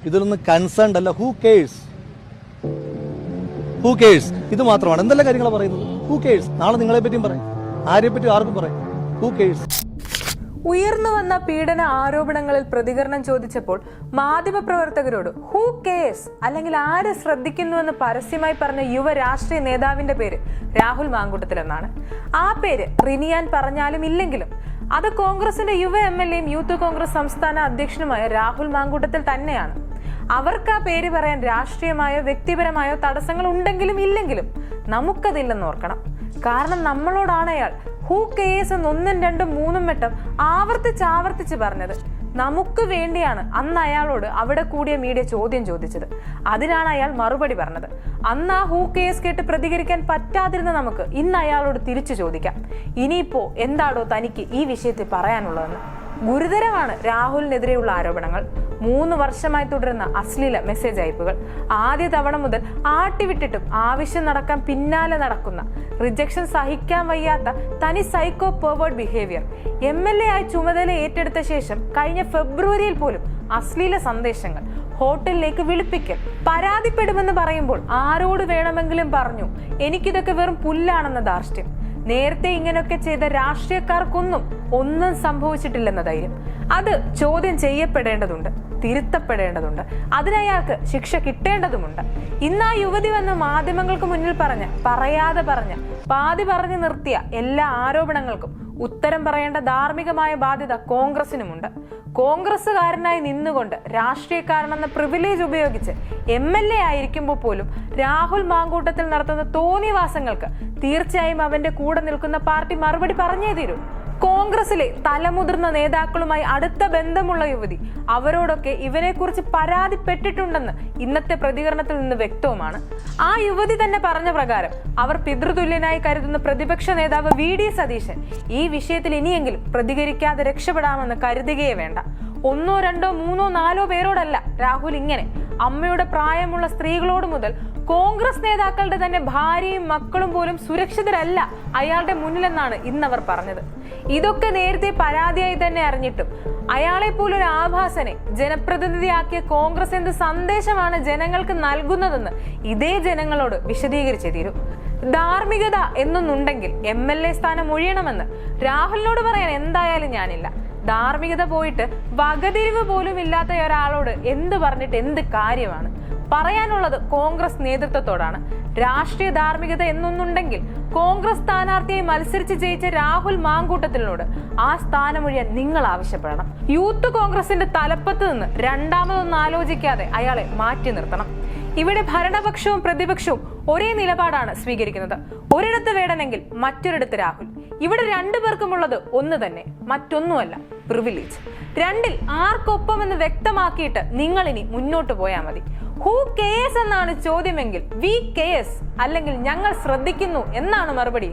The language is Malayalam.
ഇതിലൊന്നും കൺസേൺഡ് അല്ല. ഹൂ കേഴ്സ് ഇത് മാത്രമാണ്. എന്തെല്ലാം കാര്യങ്ങളാണ് പറയുന്നത്? Who curse. നാളെ നിങ്ങളെ പറ്റിയും പറയും, ആരെ പറ്റി ആർക്കും പറയും. Who curse. ഉയർന്നു വന്ന പീഡന ആരോപണങ്ങളിൽ പ്രതികരണം ചോദിച്ചപ്പോൾ മാധ്യമപ്രവർത്തകരോട് ഹൂ കേഴ്സ് അല്ലെങ്കിൽ ആര് ശ്രദ്ധിക്കുന്നുവെന്ന് പരസ്യമായി പറഞ്ഞ യുവ രാഷ്ട്രീയ നേതാവിന്റെ പേര് രാഹുൽ മാങ്കൂട്ടത്തിൽ എന്നാണ്. ആ പേര് റിനിയാൻ പറഞ്ഞാലും ഇല്ലെങ്കിലും അത് കോൺഗ്രസിന്റെ യുവ MLA യും യൂത്ത് കോൺഗ്രസ് സംസ്ഥാന അധ്യക്ഷനുമായ രാഹുൽ മാങ്കൂട്ടത്തിൽ തന്നെയാണ്. അവർക്ക് ആ പേര് പറയാൻ രാഷ്ട്രീയമായോ വ്യക്തിപരമായോ തടസ്സങ്ങൾ ഉണ്ടെങ്കിലും ഇല്ലെങ്കിലും നമുക്കതില്ലെന്ന് ഓർക്കണം. കാരണം നമ്മളോടാണ് അയാൾ ഹൂ കേസ് എന്ന് 1, 2, 3 വട്ടം ആവർത്തിച്ച് പറഞ്ഞത്. നമുക്ക് വേണ്ടിയാണ് അന്ന് അയാളോട് അവിടെ കൂടിയ മീഡിയ ചോദ്യം ചോദിച്ചത്. അതിനാണ് അയാൾ മറുപടി പറഞ്ഞത്. അന്ന് ആ ഹൂ കേസ് കേട്ട് പ്രതികരിക്കാൻ പറ്റാതിരുന്ന നമുക്ക് ഇന്ന് അയാളോട് തിരിച്ചു ചോദിക്കാം, ഇനിയിപ്പോ എന്താടോ തനിക്ക് ഈ വിഷയത്തിൽ പറയാനുള്ളതെന്ന്. ഗുരുതരമാണ് രാഹുലിനെതിരെയുള്ള ആരോപണങ്ങൾ. 3 വർഷമായി തുടരുന്ന അശ്ലീല മെസ്സേജ് അയപ്പുകൾ, ആദ്യ തവണ മുതൽ ആട്ടിവിട്ടിട്ടും ആവശ്യം നടക്കാൻ പിന്നാലെ നടക്കുന്ന, റിജക്ഷൻ സഹിക്കാൻ വയ്യാത്ത തനി സൈക്കോ പെർവേർഡ് ബിഹേവിയർ, MLA ആയി ചുമതല ഏറ്റെടുത്ത ശേഷം കഴിഞ്ഞ ഫെബ്രുവരിയിൽ പോലും അശ്ലീല സന്ദേശങ്ങൾ, ഹോട്ടലിലേക്ക് വിളിപ്പിക്കൽ, പരാതിപ്പെടുമെന്ന് പറയുമ്പോൾ ആരോട് വേണമെങ്കിലും പറഞ്ഞു എനിക്കിതൊക്കെ വെറും പുല്ലാണെന്ന ധാർഷ്ട്യം, നേരത്തെ ഇങ്ങനെയൊക്കെ ചെയ്ത രാഷ്ട്രീയക്കാർക്കൊന്നും ഒന്നും സംഭവിച്ചിട്ടില്ലെന്ന ധൈര്യം, അത് ചോദ്യം ചെയ്യപ്പെടേണ്ടതുണ്ട്, തിരുത്തപ്പെടേണ്ടതുണ്ട്, അതിനയാൾക്ക് ശിക്ഷ കിട്ടേണ്ടതുമുണ്ട്. ഇന്ന് ആ യുവതി വന്ന് മാധ്യമങ്ങൾക്ക് മുന്നിൽ പറയാതെ പറഞ്ഞ പാതി പറഞ്ഞു നിർത്തിയ എല്ലാ ആരോപണങ്ങൾക്കും ഉത്തരം പറയേണ്ട ധാർമ്മികമായ ബാധ്യത കോൺഗ്രസിനുമുണ്ട്. കോൺഗ്രസ്സുകാരനായി നിന്നുകൊണ്ട് രാഷ്ട്രീയക്കാരനെന്ന പ്രിവിലേജ് ഉപയോഗിച്ച് MLA ആയിരിക്കുമ്പോൾ പോലും രാഹുൽ മാങ്കൂട്ടത്തിൽ നടത്തുന്ന തോന്നിവാസങ്ങൾക്ക് തീർച്ചയായും അവന്റെ കൂടെ നിൽക്കുന്ന പാർട്ടി മറുപടി പറഞ്ഞേ തീരൂ. കോൺഗ്രസിലെ തലമുതിർന്ന നേതാക്കളുമായി അടുത്ത ബന്ധമുള്ള യുവതി അവരോടൊക്കെ ഇവനെക്കുറിച്ച് പരാതിപ്പെട്ടിട്ടുണ്ടെന്ന് ഇന്നത്തെ പ്രതികരണത്തിൽ നിന്ന് വ്യക്തവുമാണ്. ആ യുവതി തന്നെ പറഞ്ഞ പ്രകാരം അവർ പിതൃതുല്യനായി കരുതുന്ന പ്രതിപക്ഷ നേതാവ് VD സതീശൻ ഈ വിഷയത്തിൽ ഇനിയെങ്കിലും പ്രതികരിക്കാതെ രക്ഷപ്പെടാമെന്ന് കരുതുകയേ വേണ്ട. 1, 2, 3, 4 പേരോടല്ല രാഹുൽ ഇങ്ങനെ അമ്മയുടെ പ്രായമുള്ള സ്ത്രീകളോട് മുതൽ കോൺഗ്രസ് നേതാക്കളുടെ തന്നെ ഭാര്യയും മക്കളും പോലും സുരക്ഷിതരല്ല അയാളുടെ മുന്നിലെന്നാണ് ഇന്നവർ പറഞ്ഞത്. ഇതൊക്കെ നേരത്തെ പരാതിയായി തന്നെ അറിഞ്ഞിട്ടും അയാളെ പോലൊരു ആഭാസനെ ജനപ്രതിനിധിയാക്കിയ കോൺഗ്രസ് എന്ത് സന്ദേശമാണ് ജനങ്ങൾക്ക് നൽകുന്നതെന്ന് ഇതേ ജനങ്ങളോട് വിശദീകരിച്ചേ തീരൂ. ധാർമ്മികത എന്നൊന്നുണ്ടെങ്കിൽ MLA സ്ഥാനം ഒഴിയണമെന്ന് രാഹുലിനോട് പറയാൻ എന്തായാലും ഞാനില്ല. ധാർമ്മികത പോയിട്ട് വകതിരിവ് പോലും ഇല്ലാത്ത ഒരാളോട് എന്ത് പറഞ്ഞിട്ട് എന്ത് കാര്യമാണ്? പറയാനുള്ളത് കോൺഗ്രസ് നേതൃത്വത്തോടാണ്. രാഷ്ട്രീയ ധാർമ്മികത എന്നൊന്നുണ്ടെങ്കിൽ കോൺഗ്രസ് സ്ഥാനാർത്ഥിയായി മത്സരിച്ച് ജയിച്ച രാഹുൽ മാങ്കൂട്ടത്തിനോട് ആ സ്ഥാനമൊഴിയാൻ നിങ്ങൾ ആവശ്യപ്പെടണം. യൂത്ത് കോൺഗ്രസിന്റെ തലപ്പത്ത് നിന്ന് രണ്ടാമതൊന്നും ആലോചിക്കാതെ അയാളെ മാറ്റി നിർത്തണം. ഇവിടെ ഭരണപക്ഷവും പ്രതിപക്ഷവും ഒരേ നിലപാടാണ് സ്വീകരിക്കുന്നത്. ഒരിടത്ത് വേടനെങ്കിൽ മറ്റൊരിടത്ത് രാഹുൽ. ഇവിടെ 2 പേർക്കുമുള്ളത് ഒന്ന് തന്നെ, മറ്റൊന്നുമല്ല, പ്രിവിലേജ്. 2ൽ ആർക്കൊപ്പം എന്ന് വ്യക്തമാക്കിയിട്ട് നിങ്ങൾ ഇനി മുന്നോട്ട് പോയാൽ മതി. ഹൂ കേസ് എന്നാണ് ചോദ്യമെങ്കിൽ വി കേസ് അല്ലെങ്കിൽ ഞങ്ങൾ ശ്രദ്ധിക്കുന്നു എന്നാണ് മറുപടി.